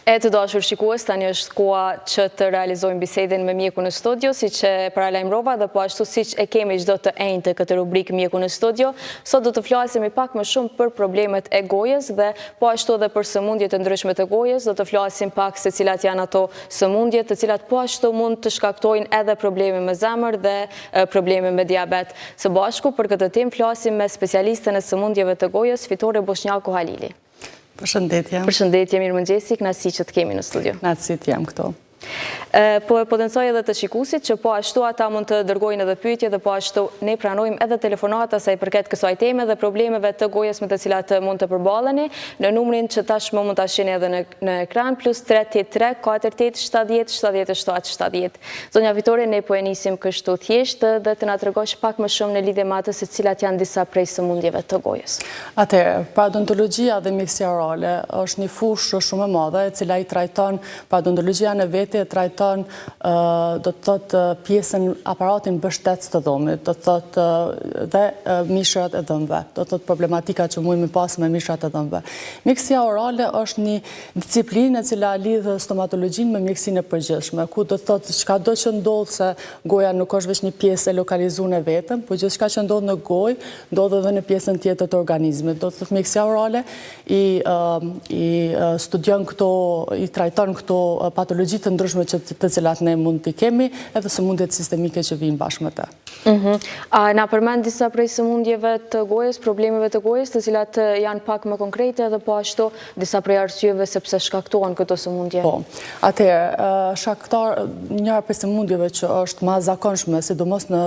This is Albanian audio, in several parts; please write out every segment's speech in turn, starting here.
E të dashur shikues, tani është koha që të realizojmë bisedin me mjeku në studio, si që paralajmërova dhe po ashtu si që e kemi çdo të enjtë këtë rubrikë mjeku në studio. Sot do të flasemi pak më shumë për problemet e gojës dhe po ashtu edhe për sëmundjet e ndryshme të gojës. Do të flasim pak se cilat janë ato sëmundje, të cilat po ashtu mund të shkaktojnë edhe probleme me zemër dhe probleme me diabet. Së bashku për këtë temë flasim me specialistën e sëmundjeve të gojës, Fitore Bosnjaku Halili. Përshëndetje. Përshëndetje, mirëmëngjesi, kënaqësi që të kemi në studio. Kënaqësi të jam këtu. Po e potencoj edhe të shikuesit që po ashtu ata mund të dërgojnë edhe pyetje dhe po ashtu ne pranojmë edhe telefonata sa i përket kësaj teme dhe problemeve të gojës me të cilat mund të përballeni në numrin që tashmë mund ta shihni edhe në ekran +383 48 70 77 70. Zonja Vitore, ne po e nisim kështu thjesht dhe të na tregosh pak më shumë në lidhje me atë se cilat janë disa prej sëmundjeve të gojës. Atëherë, parodontologjia dhe mjekësia orale është një fushë shumë e madhe e cila i trajton parodontologjia në vetë e trajton do të thotë pjesën aparatin mbështetës të dhomit, do të thotë dhe mishrat e dhëmbëve, do të thotë problematika që mund të pas me mishrat e dhëmbëve. Mjekësia orale është një disiplinë e cila lidh stomatologjinë me mjekësinë e përgjithshme, ku do të thotë çkado që ndodh se goja nuk është vetëm një pjesë e lokalizuar e vetëm, por gjithçka që ndodh në gojë ndodh edhe në pjesën tjetër të organizmit. Do të thotë mjekësia orale i studion këto, i trajton këto patologji të ndryshme të cilat ne mund t'i kemi edhe sëmundjet sistemike që vijnë bashkë me të. A na përmend disa prej sëmundjeve të gojës, problemeve të gojës, të cilat janë pak më konkrete dhe po ashtu disa prej arsyeve sepse shkaktohen këto sëmundje? Po, atëherë, njëra prej sëmundjeve që është më zakonshme, sidomos në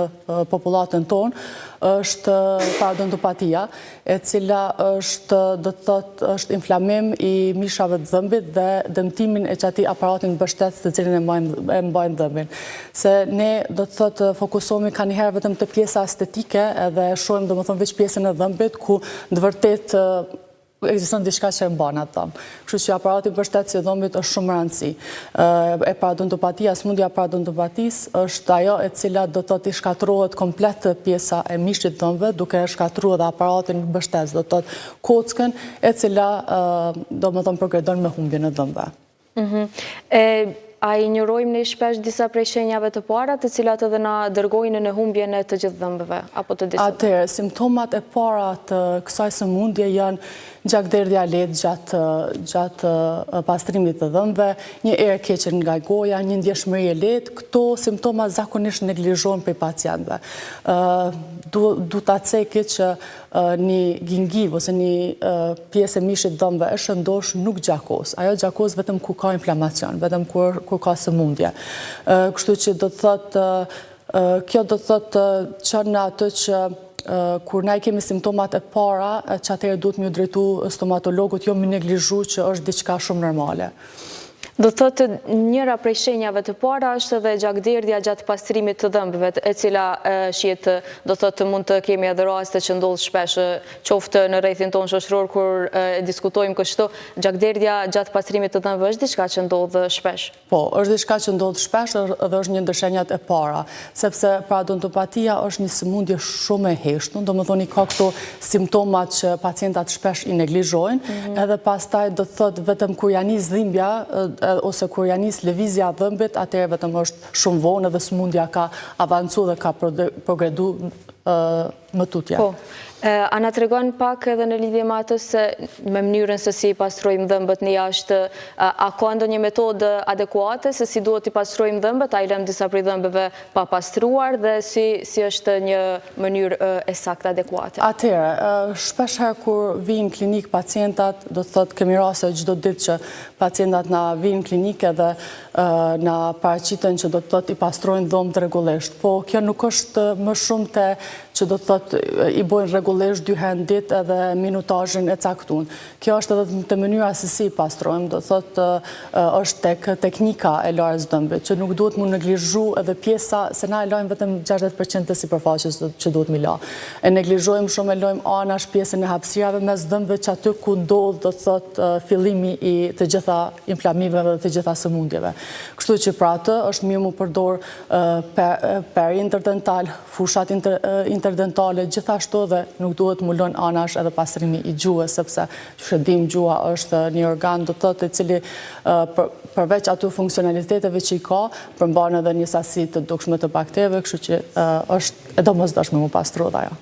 popullatën tonë, është parodontopatia, e cila është, do të thotë, është inflamim i mishrave të dhëmbit dhe dëmtimin e çatij aparatin mbështetës të cilin e mbajnë dhëmbin. Se ne, do të thotë, fokusohemi kanjëherë vetëm te pjesa estetike edhe shohim domethënë veç pjesën e dhëmbit ku në vërtet ekziston diçka që e mban atë dhëmb. Kështu që aparati mbështetës i dhëmbit është shumë rëndësi. Sëmundja e parodontopatisë është ajo e cila do të thotë i shkatërrohet komplet pjesa e mishit të dhëmbëve, duke shkatërruar edhe aparatin mbështetës, do të thotë kockën e cila domethënë progredon me humbjen e dhëmbëve. A i njërojmë ne shpesh disa prej shenjave të para të cilat edhe na dërgojnë në humbjen e të gjithë dhëmbëve apo të disa? Atëherë, simptomat e para të kësaj sëmundje janë gjakderdhja lehtë gjatë pastrimit të dhëmbëve, një erë keqe nga goja, një ndjeshmëri e lehtë. Këto simptoma zakonisht neglizhohen prej pacientëve. Du ta ceki që një gingiv ose një pjesë e mishit dhëmbëve e shëndosh nuk gjakos. Ajo gjakos vetëm kur ka inflamacion, vetëm kur ka sëmundje. Kështu që do të thotë, kjo do të thotë çon në atë që kur na i kemi simptomat e para, që atëherë duhet më drejtu stomatologut, jo më neglizhu që është diçka shumë normale. Do të thotë njëra prej shenjave të para është edhe gjakderdhja gjatë pastrimit të dhëmbëve, e cila shihet, do të thotë mund të kemi edhe raste që ndodh shpesh, qoftë në rrethin tonë shoqëror kur diskutojmë kështu, gjakderdhja gjatë pastrimit të dhëmbëve është diçka që ndodh shpesh. Po, është diçka që ndodh shpesh dhe është një ndër shenjat e para, sepse parodontopatia është një sëmundje shumë e heshtur, domethënë ka këto simptomat që pacientat shpesh i neglizhojnë, edhe pastaj do të thotë vetëm kur ja nis dhimbja ose kur ja nis lëvizja e dhëmbit, atëherë vetëm është shumë vonë dhe sëmundja ka avancuar dhe ka progreduar më tutje. Po. A na tregon pak edhe në lidhje me atë se me mënyrën se si pastrojmë dhëmbët në jashtë, a ka ndonjë metodë adekuate se si duhet i pastrojmë dhëmbët, a i lëm disa prej dhëmbëve pa pastruar dhe si është një mënyrë e saktë adekuate? Atëherë, shpesh herë kur vijnë në klinik pacientat, do të thotë kemi raste çdo ditë që pacientat na vijnë në klinikë dhe na paraqiten që do të thotë i pastrojnë dhëmbët rregullisht, po kjo nuk është më shumë te që do të thotë i bojnë rregullisht 2 herë në ditë edhe minutazhin e caktuar. Kjo është edhe te mënyra se si pastrojmë, do të thotë është tek teknika e larjes dhëmbit, që nuk duhet mu neglizhu edhe pjesa se na e lajmë vetëm 60% të sipërfaqes që duhet mi la. E neglizhojmë shumë, e lajmë anash pjesën e hapësirave mes dhëmbëve që aty ku ndodh, do të thotë fillimi i të gjitha inflamimeve dhe të gjitha sëmundjeve. Kështu që pra atë është mirë mu përdor per interdental, fushat interdentale, gjithashtu dhe nuk duhet mulon anash edhe pastrimi i gjuhës, sepse që dim gjuha është një organ do të thotë i cili përveç ato funksionaliteteve që i ka, përmban edhe një sasi të dukshme të bakterëve, kështu që është e domosdoshme mu pastru dhe ajo.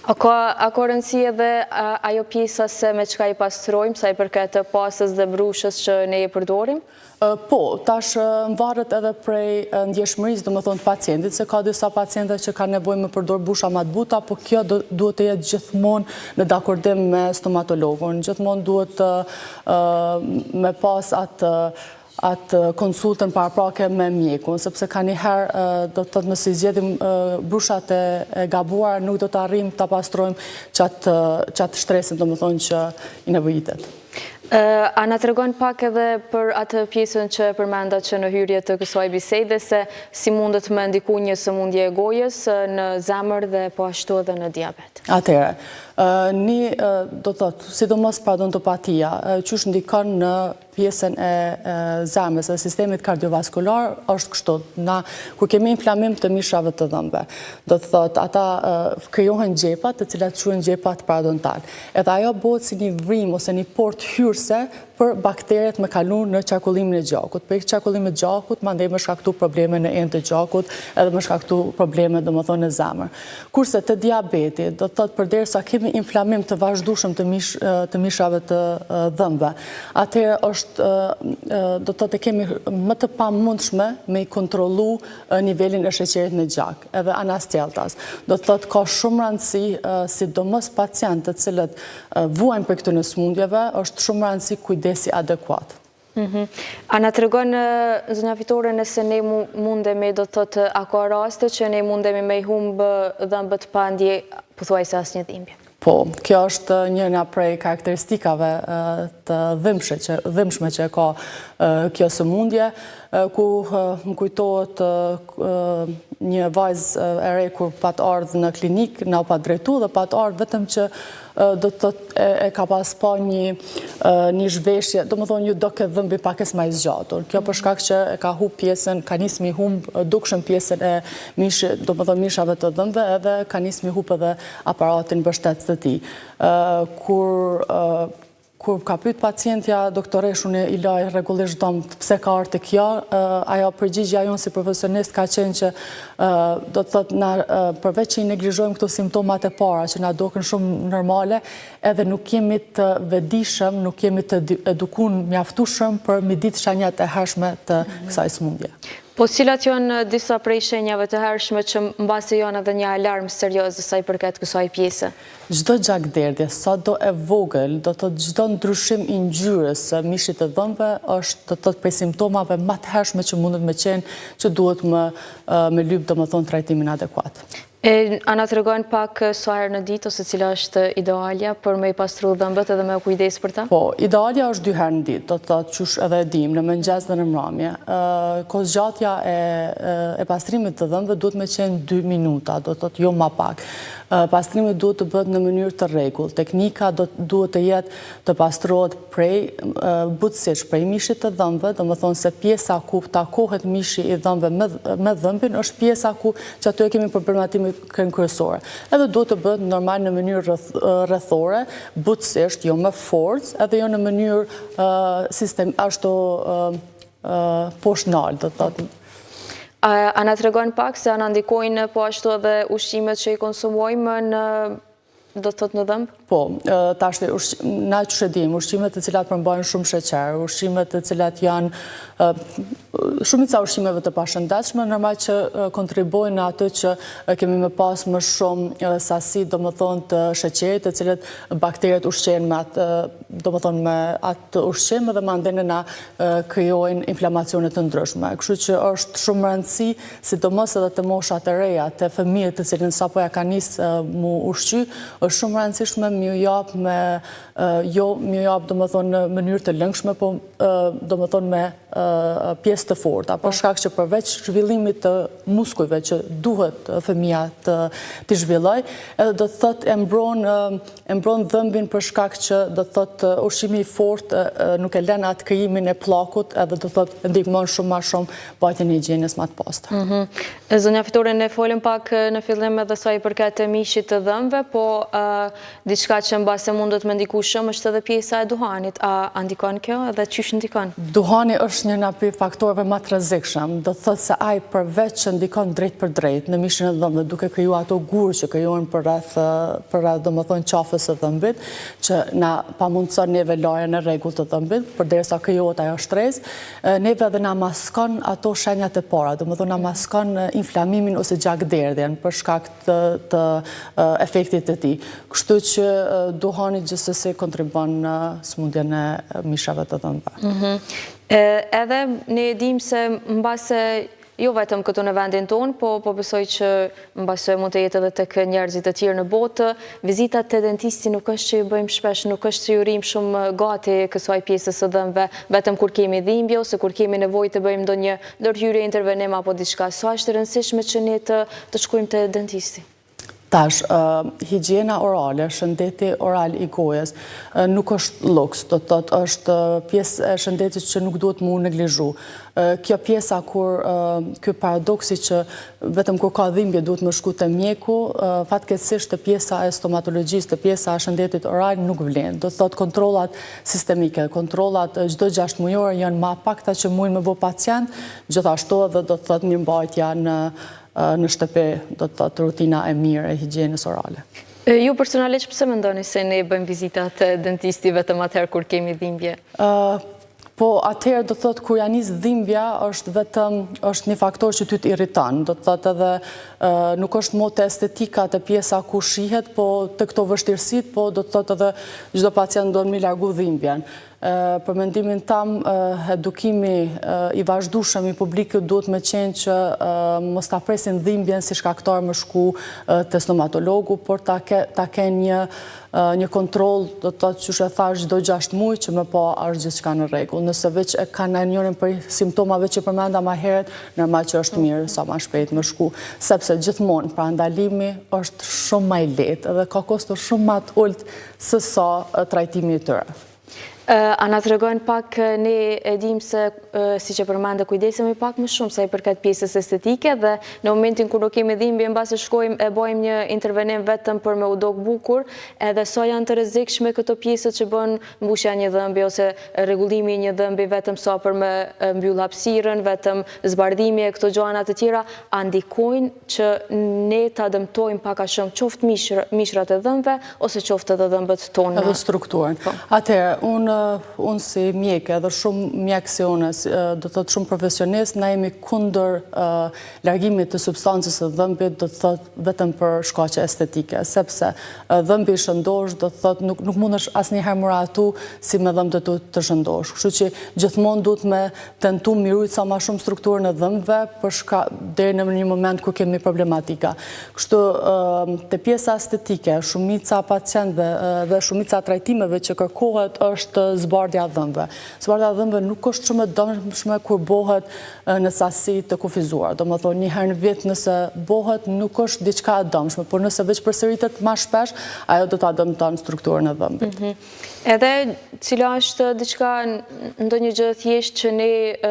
A ka rëndësi edhe ajo pjesa se me çka i pastrojmë, sa i përket të pasës dhe brushës që ne i përdorim? Po, tash varet edhe prej ndjeshmërisë, do më thonë, të pacientit, se ka disa paciente që ka nevojë me përdor brusha më të buta, po kjo duhet të jetë gjithmonë në dakordim me stomatologun. Gjithmonë duhet me pas atë konsultën paraprake me mjekun, sepse ka njëherë do të thotë nëse i zgjedhim brushat e gabuara, nuk do të arrijmë ta pastrojmë qatë shtresin, do më thonë, që i nevojitet. A na tregon pak edhe për atë pjesën që përmenda që në hyrje të kësaj bisede, se si mundet me ndiku një sëmundje e gojës në zemër dhe po ashtu edhe në diabet? Atëherë, do të thotë, sidomos parodontopatia, qysh ndikon në pjesën e zemrës dhe sistemit kardiovaskular, është kështu. Na, kur kemi inflamim të mishrave të dhëmbëve, do të thotë, ata krijohen gjepat, të cilat quhen gjepat parodontal. Edhe ajo bëhet si një vrim ose një port hyrëse për bakteret me kalu në qarkullimin e gjakut. Për qarkullimin e gjakut, mandej më shkaktu probleme në enë të gjakut, edhe më shkaktu probleme, do më thonë, në zemër. Kurse të diabeti, do të thotë, përderisa kemi inflamim të vazhdueshëm të mishrave të dhëmbëve, atëherë është, do të thotë, kemi më të pamundshme me i kontrollu nivelin e sheqerit në gjak, edhe anastjeltas. Do të thotë, ka shumë rëndësi, sidomos pacientët të cilët vuajnë për këtyre sëmundjeve, është shumë rëndësi kujdesi adekuat. A na tregon, zonja Fitore, nëse ne mundemi, do të thotë, a ka raste që ne mundemi me i humbë dhëmbët pa ndje pothuajse asnjë dhimbje? Po, kjo është njëra prej karakteristikave të dhimbshme që ka kjo sëmundje, ku më kujtohet një vajzë e re kur pat ardhë në klinik, na u pat drejtu dhe pat ardhë vetëm që do të e ka pas pa një zhveshje, do më thonë një do këtë dhëmbi pakes ma i zgjatur. Kjo për shkak që e ka hu pjesën, ka nisë mi humbë dukshën pjesën e do më thonë mishave të dhëmbe, edhe ka nisë mi humbë edhe aparatin bështetës të ti. Kur ka pyet pacientja, doktoreshun i laj rregullisht dëmt, pse ka ardhur te kjo, ajo përgjigjja jonë si profesionist ka qenë që do të thotë na përveç që i neglizhojmë këto simptomat e para që na duken shumë normale, edhe nuk jemi të vetëdijshëm, nuk jemi të edukuar mjaftueshëm për mi ditë shenjat e hershme të kësaj sëmundje. Po cilat janë disa prej shenjave të hershme që mbasi janë edhe një alarm serioz sa i përket kësaj pjese? Çdo gjakderdhje, sado e vogël, do të thotë çdo ndryshim i ngjyrës së mishit të dhëmbëve është do të thotë prej simptomave më të hershme që mundet me qenë që duhet me lyp domethënë trajtimin adekuat. A na tregon pak sa herë në ditë ose cila është idealja për me i pastru dhëmbët edhe me kujdes për ta? Po, idealja është 2 herë në ditë, do të thotë qysh edhe e dim, në mëngjes dhe në mramje. Kohëzgjatja e pastrimit të dhëmbëve duhet me qenë 2 minuta, do të thotë jo më pak. Pastrimi duhet të bëhet në mënyrë të rregullt. Teknika duhet të jetë të pastrohet butësisht prej mishit të dhëmbëve, domethënë se pjesa ku takohet mishi i dhëmbëve me dhëmbin është pjesa ku që aty kemi problematimin kryesore. Edhe duhet të bëhet normal në mënyrë rrethore, butësisht, jo me forcë, edhe jo në mënyrë ashtu poshtnal, do të thotë. A na tregon pak se a na ndikojnë po ashtu edhe ushqimet që i konsumojmë do të thotë në dhëmbë? Po, tash na që shedim, ushqimet të cilat përmbajnë shumë sheqer, ushqimet të cilat janë shumica ushqimeve të pashëndetshme, normal që kontribojnë atë që kemi me pas më shumë sasi, do më thonë, të sheqerit, të cilat bakteret ushqen me atë, do më thonë, me atë ushqim dhe mandene na krijojnë inflamacionet të ndryshme. Kështu që është shumë rëndësi, sidomos edhe të moshat e reja, të fëmijët të cilin sapo ja ka nisë mu ushqy, është shumë rëndësishme mi u japë do më thonë në mënyrë të lëngshme, po do më thonë me pjesë të forta, për shkak që përveç zhvillimit të muskujve që duhet fëmija të zhvilloj, edhe do të thot e mbron dhëmbin për shkak që do të thot ushqimi i fortë nuk e lën atë krijimin e pllakut, edhe do të thot ndihmon shumë më shumë mbajtjen e higjienës më të pastër. Zonja Fitore, ne folëm pak në fillim edhe sa i përket mishit të dhëmbëve, po diçka që mbase mundet me ndiku shumë është edhe pjesa e duhanit. A ndikon kjo edhe çysh ndikon? Duhani është një nga faktorëve më të rrezikshëm. Do të thotë se ai përveç që ndikon drejt për drejt në mishin e dhëmbëve, duke krijuar ato gurë që krijohen për rreth domethënë qafës së dhëmbit, që na pamundson neve larjen e rregullt të dhëmbit, përderisa krijohet ajo shtresë, neve edhe na maskon ato shenjat e para, domethënë na maskon inflamimin ose gjakderdhjen për shkak të efektit të tij. Kështu që duhani gjithsesi kontribon në smundjen e mishave të dhëmbëve. Edhe ne e dim se mbase jo vetëm këtu në vendin tonë, po besoj që mbase mund të jetë edhe tek njerëzit të tjerë në botë, vizitat te dentisti nuk është që ju bëjmë shpesh, nuk është që ju rrim shumë gati kësaj pjesës së dhëmbëve, vetëm kur kemi dhimbje ose kur kemi nevojë të bëjmë ndonjë ndërhyrje, intervenim apo diçka. Sa është e rëndësishme që ne të shkojmë te dentisti? Tash, higjiena orale, shëndeti oral i gojës, nuk është luks, do të thotë është pjesë e shëndetit që nuk duhet mu neglizhu. Kjo pjesa kur ky paradoksi që vetëm kur ka dhimbje duhet më shku te mjeku, fatkeqësisht te pjesa e stomatologjisë, te pjesa e shëndetit oral nuk vlen. Do të thotë kontrollat sistemike, kontrollat çdo 6 mujore janë më pakta që mund me bë pacient, gjithashtu edhe do të thotë mirëmbajtja në shtëpi, do të thotë rutina e mirë e higjienës orale. Ju personalisht pse mendoni se ne bëjmë vizitat te dentisti vetëm atëherë kur kemi dhimbje? Po atëherë do të thotë kur ja nis dhimbja është një faktor që ty të irriton, do të thotë edhe nuk është motë estetika te pjesa ku shihet, po të këto vështirësit, po do të thotë edhe çdo pacient do më largu dhimbjen. Për mendimin tam, edukimi i vazhdueshëm i publikut duhet me qenë që mos ta presin dhimbjen si shkaktar më shku te stomatologu, por ta kenë një kontroll, do të thotë që e thash çdo 6 muaj që më po është gjithçka në rregull. Nëse veç e kanë njërin për simptomave që përmenda më herët, normal që është mirë sa më shpejt më shku, sepse gjithmonë pra ndalimi është shumë më i lehtë dhe ka kosto shumë më të ulët se sa trajtimi i tyre. A na tregojnë pak, ne e dim se, si që përmende, kujdesemi pak më shumë sa i përket pjesës estetike dhe në momentin kur nuk kemi dhimbje, mbasi shkojmë e bëjmë një intervenim vetëm për me u dok bukur, edhe sa janë të rrezikshme këto pjesët që bën mbushja një dhëmbi ose rregullimi i një dhëmbi vetëm sa për me mbyll hapësirën, vetëm zbardhimi e këto gjëra të tjera, a ndikojnë që ne ta dëmtojmë pak a shumë qoftë mishrat e dhëmbëve ose qoftë edhe dhëmbët tonë. Edhe strukturën. Atëherë, unë si mjekë edhe shumë mjekë si unë, do të thotë shumë profesionist, na jemi kundër largimit të substancës së dhëmbit, do të thotë vetëm për shkaqe estetike, sepse dhëmbi i shëndosh, do të thotë nuk mundesh asnjëherë muratu si me dhëmbët të shëndosh. Kështu që gjithmonë duhet me tentu mirujt sa më shumë strukturën e dhëmbëve deri në një moment ku kemi problematika. Kështu te pjesa estetike, shumica pacientëve dhe shumica trajtimeve që kërkohet është zbardhja e dhëmbëve. Zbardhja e dhëmbëve nuk është shumë e dëmshme kur bëhet në sasi të kufizuar. Domethënë një herë në vit nëse bëhet nuk është diçka e dëmshme, por nëse veç përsëritet më shpesh, ajo do ta dëmton strukturën e dhëmbit. Edhe cila është diçka ndonjë gjë thjesht që ne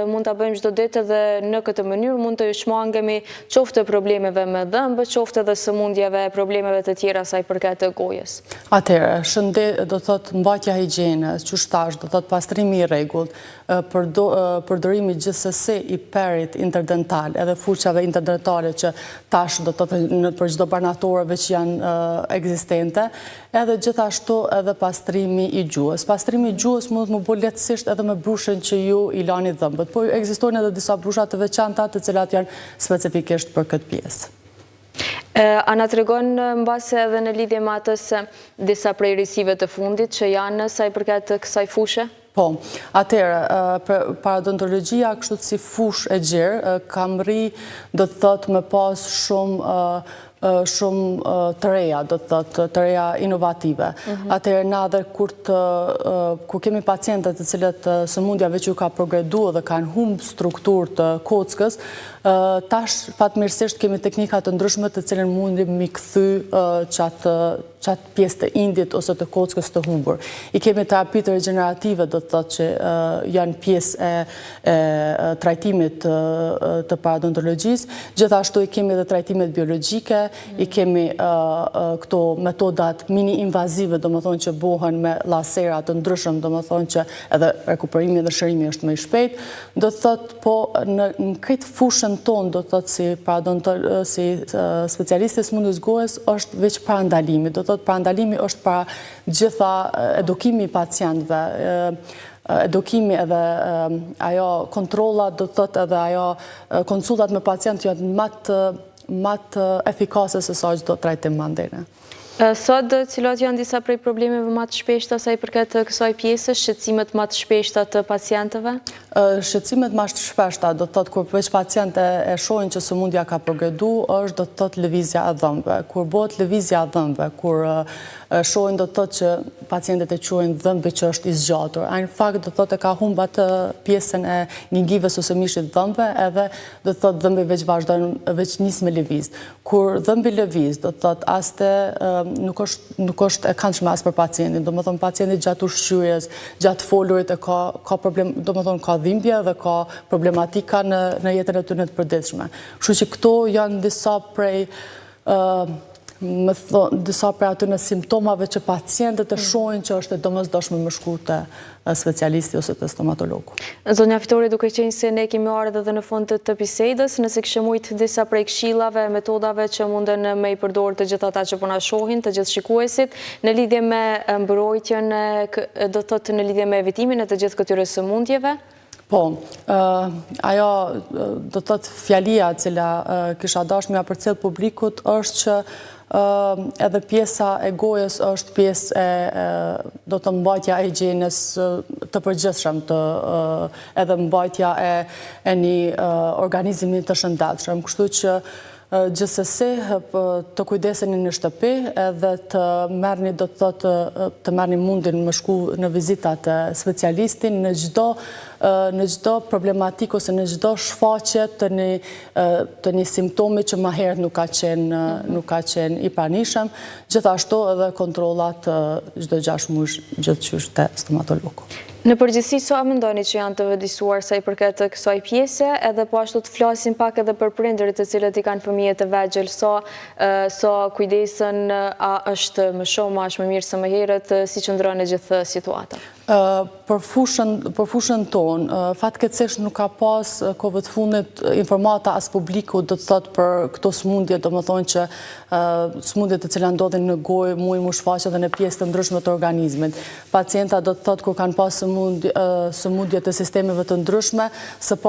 mund ta bëjmë çdo ditë dhe në këtë mënyrë mund të shmangemi qoftë problemeve me dhëmbë, qoftë edhe sëmundjeve, problemeve të tjera sa i përket të gojës. Atëherë, shëndet do thotë mbajtja higjienës, qyshtash, do thotë pastrimi i rregullt, përdorimi gjithsesi i perit interdental, edhe furçave interdentale që tash do thotë për çdo barnatorëve që janë ekzistente, edhe gjithashtu edhe pastrimi i gjuhës. Pastrimi i gjuhës mund të më bëjë lehtësisht edhe me brushën që ju i lani dhëmbët, por ekzistojnë edhe disa brusha të veçanta të cilat janë specifikisht për këtë pjesë. A na tregon mbase edhe në lidhje me atë se disa prej risive të fundit që janë sa i përket kësaj fushë? Po, atëherë, paradontologjia kështu si fushë e gjerë, kam rri do të thotë me pas shumë shumë të reja, do të thotë, të reja inovative. Atëherë na dhe kur kemi pacientët të cilët sëmundja veç ju ka progreduar dhe kanë humbë strukturë të kockës, tash fatmirësisht kemi teknika të ndryshme të cilën mundim mi kthy qatë pjesë të indit ose të kockës të humbur. I kemi terapitë regenerative, do të thotë që janë pjesë e trajtimit të parodontologjisë. Gjithashtu i kemi edhe trajtimet biologjike, i kemi këto metodat mini-invazive, do më thonë që bohen me lasera të ndryshëm, do më thonë që edhe rekuperimi dhe shërimi është më i shpejt. Do të thotë, po në këtë fushën tonë, do të thotë si specialisti sëmundjes gojës, është veç parandalimi. Do të thotë, parandalimi është para gjitha edukimi i pacientëve, edukimi edhe ajo kontrollat, do të thotë edhe ajo konsultat me pacientë janë matë efikase se sa çdo trajtim mandene. Sot, cilat janë disa prej problemeve më të shpeshta sa i përket kësaj pjese, shqetësimet më të shpeshta të pacientëve? Shqetësimet më të shpeshta, do të thotë kur veç pacientë e shohin që sëmundja ka progredu, është do të thotë lëvizja e dhëmbëve. Kur bëhet lëvizja e dhëmbëve, kur shohin do të thotë që pacientët e quajnë dhëmbi që është i zgjatur. Ai në fakt do të thotë ka humbur atë pjesën e ngingives ose mishit dhëmbëve, edhe do të thotë dhëmbi veç vazhdon, veç nis me lëviz. Kur dhëmbi lëviz, do të thotë aste nuk është e këndshme as për pacientin. Do më thonë pacienti gjatë ushqyerjes, gjatë folurit e ka problem, do më thonë ka dhimbje dhe ka problematika në jetën e tyre të përditshme. Kështu që këto janë disa prej aty në simptomave që pacientët e shohin që është e domosdoshme më shku të specialisti ose të stomatologu. Zonja Fitori, duke qenë se ne kemi ardhur edhe në fund të bisedës, nëse kishe mujt disa prej këshillave, metodave që munden me i përdorë të gjithë ata që po na shohin, të gjithë shikuesit, në lidhje me mbrojtjen, do të thotë në lidhje me evitimin e të gjithë këtyre sëmundjeve? Po, ajo do të thotë fjalia cila kisha dashur m'ia përcjell publikut është që edhe pjesa e gojës është pjesë do të mbajtja e higjienës të përgjithshëm, edhe mbajtja e një organizmi të shëndetshëm. Kështu që gjithsesi të kujdeseni në shtëpi edhe të merrni, do të thotë, të merrni mundin me shku në vizitat e specialistin në çdo problematikë ose në çdo shfaqje të një simptomi që më herët nuk ka qenë i pranishëm, gjithashtu edhe kontrollat çdo 6 muaj gjithçysh te stomatologu. Në përgjithësi, sa mendoni që janë të vëdisuar sa i përket kësaj pjese, edhe po ashtu të flasim pak edhe për prindërit të cilët i kanë fëmijët e vegjël, sa kujdesën, a është më shumë, a është më mirë se më herët, si qëndron e gjithë situata? Për fushën tonë, fatkeqësisht nuk ka pas kohëve të fundit informata as publiku, do të thotë për këto sëmundje, do më thonë që sëmundjet të cilat ndodhin në gojë, mujnë mu shfaqe dhe në pjesë të ndryshme të organizmit. Pacienta do të thotë kur kanë pas sëmundje të sistemeve të ndryshme, së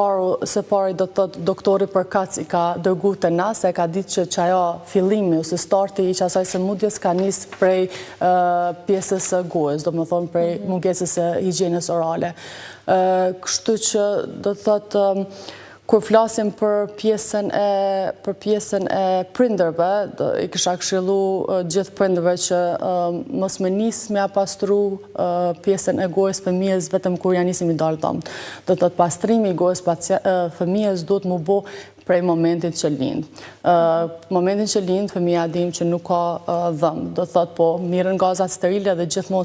pari do të thotë doktori përkatës i ka dërgu të na, se ka ditë që ajo fillimi ose starti i asaj sëmundjes ka nis prej pjesës së gojës, do më thonë prej mungesës e higjienës orale. Kështu që do të thotë, kur flasim për pjesën e prindërve, i kisha këshillu gjithë prindërve që mos më nis me pastru pjesën e gojës fëmijës vetëm kur ja nisim i dalë dhëmbët. Do të thotë pastrimi i gojës fëmijës duhet mu bo prej momentit që lind. Momentin që lind, fëmija dim që nuk ka dhëmbë. Do të thotë, po, mirën gazat sterile dhe gjithmonë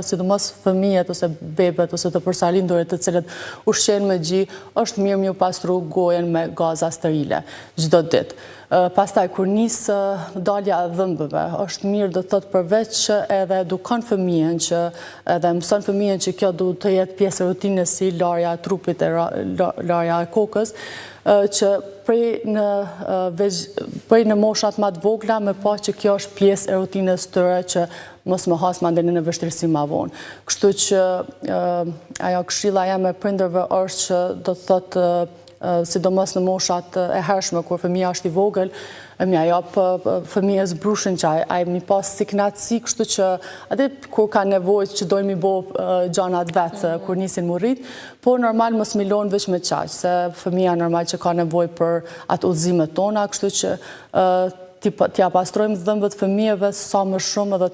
sidomos fëmijet ose bebet ose të përsalindurit të cilët ushqen me gji, është mirë m'ju pastru gojen me gazat sterile çdo ditë. Pastaj, kur nisë dalja e dhëmbëve, është mirë do të thotë përveç që edhe edukon fëmijën që edhe mëson fëmijën që kjo duhet të jetë pjesë e rutinës si larja e trupit e larja e kokës, që prej në moshat ma të vogla me pa që kjo është pjesë e rutinës tëre që mos më has mandeni në vështirësi ma vonë. Kështu që ajo këshilla jam e prindërve është që do të thotë sidomos në moshat e hershme kur fëmija është i vogël, mja japë fëmijës brushin që ai mi pas si knatësi, kështu që atë kur ka nevojë që dojmë i bo gjanat vetë kur nisin mu rrit, po normal mos milon veç me qaq, se fëmija normal që ka nevojë për atë udhëzimet tona, kështu që t'ja pastrojmë dhëmbët fëmijëve sa më shumë edhe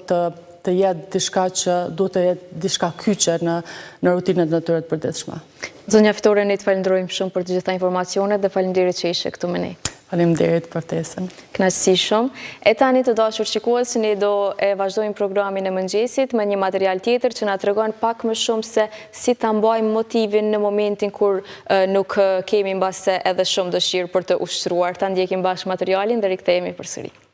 të jetë diçka që duhet të jetë diçka kyçe në rutinët në tyre të përditshme. Zonja fitore, ne të falenderojmë shumë për të gjitha informacionet dhe falenderit që ishe këtu me ne. Faleminderit për ftesën. Kënaqësi shumë. E tani të dashur shikues, ne do e vazhdojmë programin e mëngjesit me një material tjetër që na tregon pak më shumë se si ta mbajmë motivin në momentin kur nuk kemi mbase edhe shumë dëshirë për të ushtruar. Ta ndjekim bashkë materialin dhe rikthehemi përsëri.